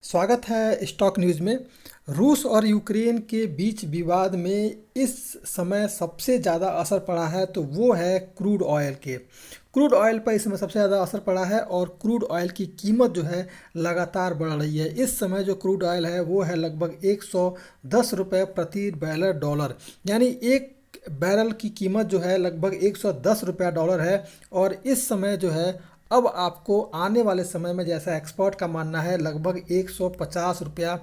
स्वागत है stock news में। रूस और यूक्रेन के बीच विवाद में इस समय सबसे ज़्यादा असर पड़ा है तो वो है क्रूड ऑयल के। क्रूड ऑयल पर इस समय सबसे ज़्यादा असर पड़ा है और क्रूड ऑयल की कीमत जो है लगातार बढ़ रही है। इस समय जो क्रूड ऑयल है वो है लगभग 110 रुपये प्रति बैरल डॉलर, यानी एक बैरल की कीमत जो है लगभग 110 रुपया डॉलर है। और इस समय जो है अब आपको आने वाले समय में, जैसा एक्सपर्ट का मानना है, लगभग 150 रुपया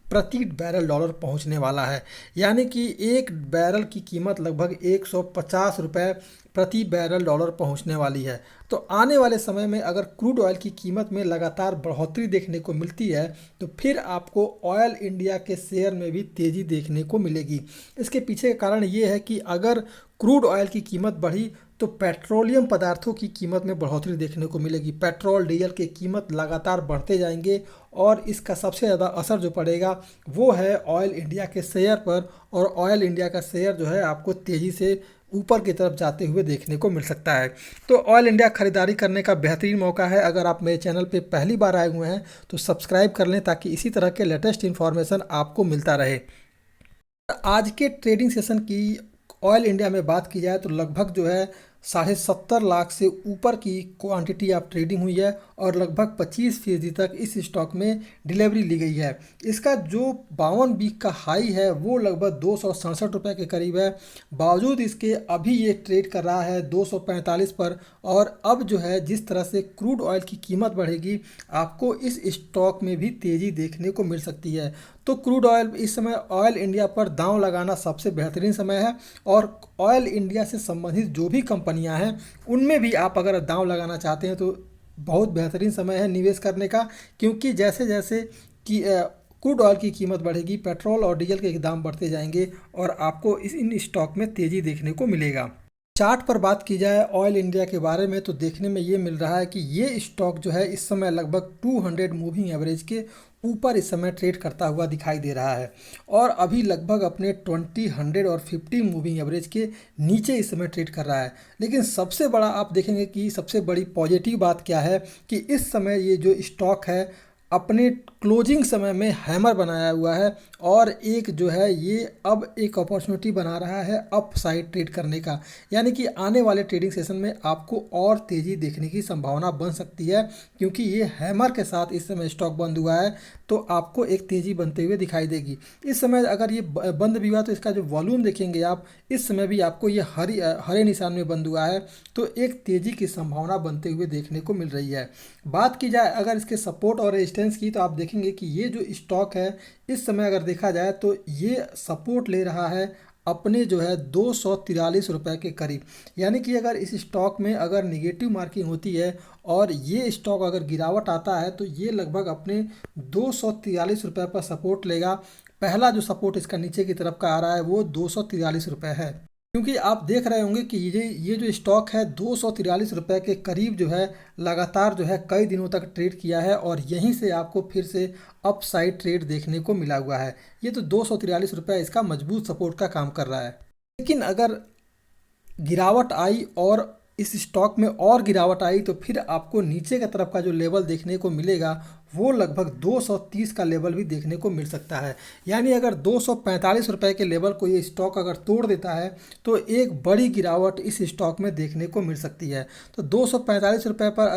प्रति बैरल डॉलर पहुंचने वाला है। यानी कि एक बैरल की कीमत लगभग 150 रुपये प्रति बैरल डॉलर पहुंचने वाली है। तो आने वाले समय में अगर क्रूड ऑयल की कीमत में लगातार बढ़ोतरी देखने को मिलती है तो फिर आपको ऑयल इंडिया के शेयर में भी तेज़ी देखने को मिलेगी। इसके पीछे का कारण ये है कि अगर क्रूड ऑयल की कीमत बढ़ी तो पेट्रोलियम पदार्थों की कीमत में बढ़ोतरी देखने को मिलेगी। पेट्रोल डीजल की कीमत लगातार बढ़ते जाएंगे और इसका सबसे ज़्यादा असर जो पड़ेगा वो है ऑयल इंडिया के शेयर पर। और ऑयल इंडिया का शेयर जो है आपको तेज़ी से ऊपर की तरफ जाते हुए देखने को मिल सकता है। तो ऑयल इंडिया खरीदारी करने का बेहतरीन मौका है। अगर आप मेरे चैनल पे पहली बार आए हुए हैं तो सब्सक्राइब कर लें ताकि इसी तरह के लेटेस्ट इन्फॉर्मेशन आपको मिलता रहे। आज के ट्रेडिंग सेशन की ऑयल इंडिया में बात की जाए तो लगभग जो है 70.5 लाख से ऊपर की क्वांटिटी आप ट्रेडिंग हुई है और लगभग 25% तक इस स्टॉक में डिलीवरी ली गई है। इसका जो 52 वीक का हाई है वो लगभग 267 रुपये के करीब है। बावजूद इसके अभी ये ट्रेड कर रहा है 245 पर। और अब जो है जिस तरह से क्रूड ऑयल की कीमत बढ़ेगी आपको इस स्टॉक में भी तेज़ी देखने को मिल सकती है। तो क्रूड ऑयल इस समय ऑयल इंडिया पर दांव लगाना सबसे बेहतरीन समय है। और ऑयल इंडिया से संबंधित जो भी कंपनियां हैं उनमें भी आप अगर दांव लगाना चाहते हैं तो बहुत बेहतरीन समय है निवेश करने का, क्योंकि जैसे जैसे कि क्रूड ऑयल की कीमत बढ़ेगी पेट्रोल और डीजल के दाम बढ़ते जाएंगे और आपको इन स्टॉक में तेज़ी देखने को मिलेगा। चार्ट पर बात की जाए ऑयल इंडिया के बारे में तो देखने में ये मिल रहा है कि ये स्टॉक जो है इस समय लगभग 200 मूविंग एवरेज के ऊपर इस समय ट्रेड करता हुआ दिखाई दे रहा है और अभी लगभग अपने 20, 100 और 50 मूविंग एवरेज के नीचे इस समय ट्रेड कर रहा है। लेकिन सबसे बड़ा आप देखेंगे कि सबसे बड़ी पॉजिटिव बात क्या है कि इस समय ये जो स्टॉक है अपने क्लोजिंग समय में हैमर बनाया हुआ है और एक जो है ये अब एक अपॉर्चुनिटी बना रहा है अप साइड ट्रेड करने का। यानी कि आने वाले ट्रेडिंग सेशन में आपको और तेज़ी देखने की संभावना बन सकती है, क्योंकि ये हैमर के साथ इस समय स्टॉक बंद हुआ है तो आपको एक तेज़ी बनते हुए दिखाई देगी। इस समय अगर ये बंद भी हुआ तो इसका जो वॉल्यूम देखेंगे आप, इस समय भी आपको ये हरे निशान में बंद हुआ है तो एक तेज़ी की संभावना बनते हुए देखने को मिल रही है। बात की जाए अगर इसके सपोर्ट और रेजिस्टेंस की तो आप देखेंगे कि ये जो स्टॉक है इस समय अगर देखा जाए तो ये सपोर्ट ले रहा है अपने जो है 243 रुपये के करीब। यानी कि अगर इस स्टॉक में अगर निगेटिव मार्किंग होती है और ये स्टॉक अगर गिरावट आता है तो ये लगभग अपने 243 रुपये पर सपोर्ट लेगा। पहला जो सपोर्ट इसका नीचे की तरफ का आ रहा है वो 243 रुपये है, क्योंकि आप देख रहे होंगे कि ये जो स्टॉक है 243 रुपये के करीब जो है लगातार जो है कई दिनों तक ट्रेड किया है और यहीं से आपको फिर से अप साइड ट्रेड देखने को मिला हुआ है। ये तो 243 रुपये इसका मजबूत सपोर्ट का काम कर रहा है। लेकिन अगर गिरावट आई और इस स्टॉक में और गिरावट आई तो फिर आपको नीचे की तरफ का जो लेवल देखने को मिलेगा वो लगभग 230 का लेवल भी देखने को मिल सकता है। यानी अगर 245 रुपये के लेवल को ये स्टॉक अगर तोड़ देता है तो एक बड़ी गिरावट इस स्टॉक में देखने को मिल सकती है। तो 245 रुपये पर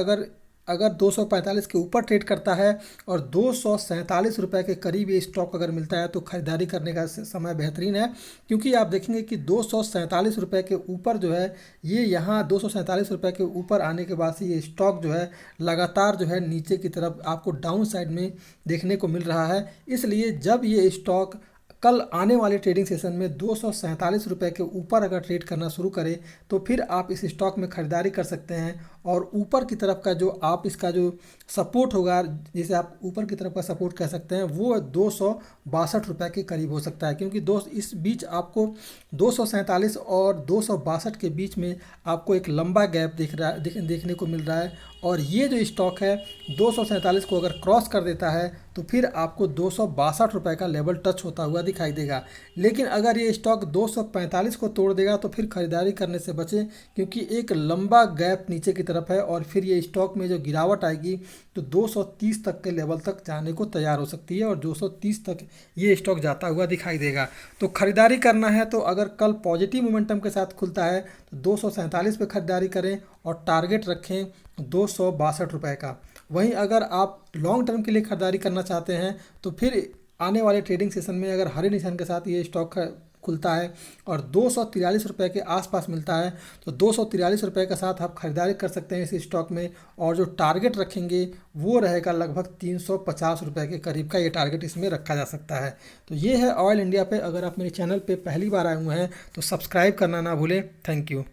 अगर 245 के ऊपर ट्रेड करता है और 247 रुपये के करीब ये स्टॉक अगर मिलता है तो ख़रीदारी करने का समय बेहतरीन है, क्योंकि आप देखेंगे कि 247 रुपये के ऊपर जो है ये यहाँ 247 रुपये के ऊपर आने के बाद से ये स्टॉक जो है लगातार जो है नीचे की तरफ आपको डाउन साइड में देखने को मिल रहा है। इसलिए जब ये स्टॉक कल आने वाले ट्रेडिंग सेशन में 247 रुपये के ऊपर अगर ट्रेड करना शुरू करे तो फिर आप इस स्टॉक में ख़रीदारी कर सकते हैं। और ऊपर की तरफ का जो आप इसका जो सपोर्ट होगा, जिसे आप ऊपर की तरफ का सपोर्ट कह सकते हैं, वो 262 रुपये के करीब हो सकता है, क्योंकि इस बीच आपको 247 और 262 के बीच में आपको एक लंबा गैप देखने को मिल रहा है और ये जो स्टॉक है 247 को अगर क्रॉस कर देता है तो फिर आपको 262 रुपये का लेवल टच होता हुआ दिखाई देगा। लेकिन अगर ये स्टॉक 245 को तोड़ देगा तो फिर खरीदारी करने से बचें, क्योंकि एक लंबा गैप नीचे की तरफ है और फिर ये स्टॉक में जो गिरावट आएगी तो 230 तक के लेवल तक जाने को तैयार हो सकती है और 230 तक ये स्टॉक जाता हुआ दिखाई देगा। तो खरीदारी करना है तो अगर कल पॉजिटिव मोमेंटम के साथ खुलता है तो 247 पे खरीदारी करें और टारगेट रखें 262 रुपये का। वहीं अगर आप लॉन्ग टर्म के लिए खरीदारी करना चाहते हैं तो फिर आने वाले ट्रेडिंग सेशन में अगर हरे निशान के साथ ये स्टॉक खुलता है और 243 रुपये के आसपास मिलता है तो 243 रुपये के साथ आप खरीदारी कर सकते हैं इस स्टॉक में। और जो टारगेट रखेंगे वो रहेगा लगभग 350 रुपये के करीब का, ये टारगेट इसमें रखा जा सकता है। तो ये है ऑयल इंडिया पे। अगर आप मेरे चैनल पे पहली बार आए हुए हैं तो सब्सक्राइब करना ना भूलें। Thank you.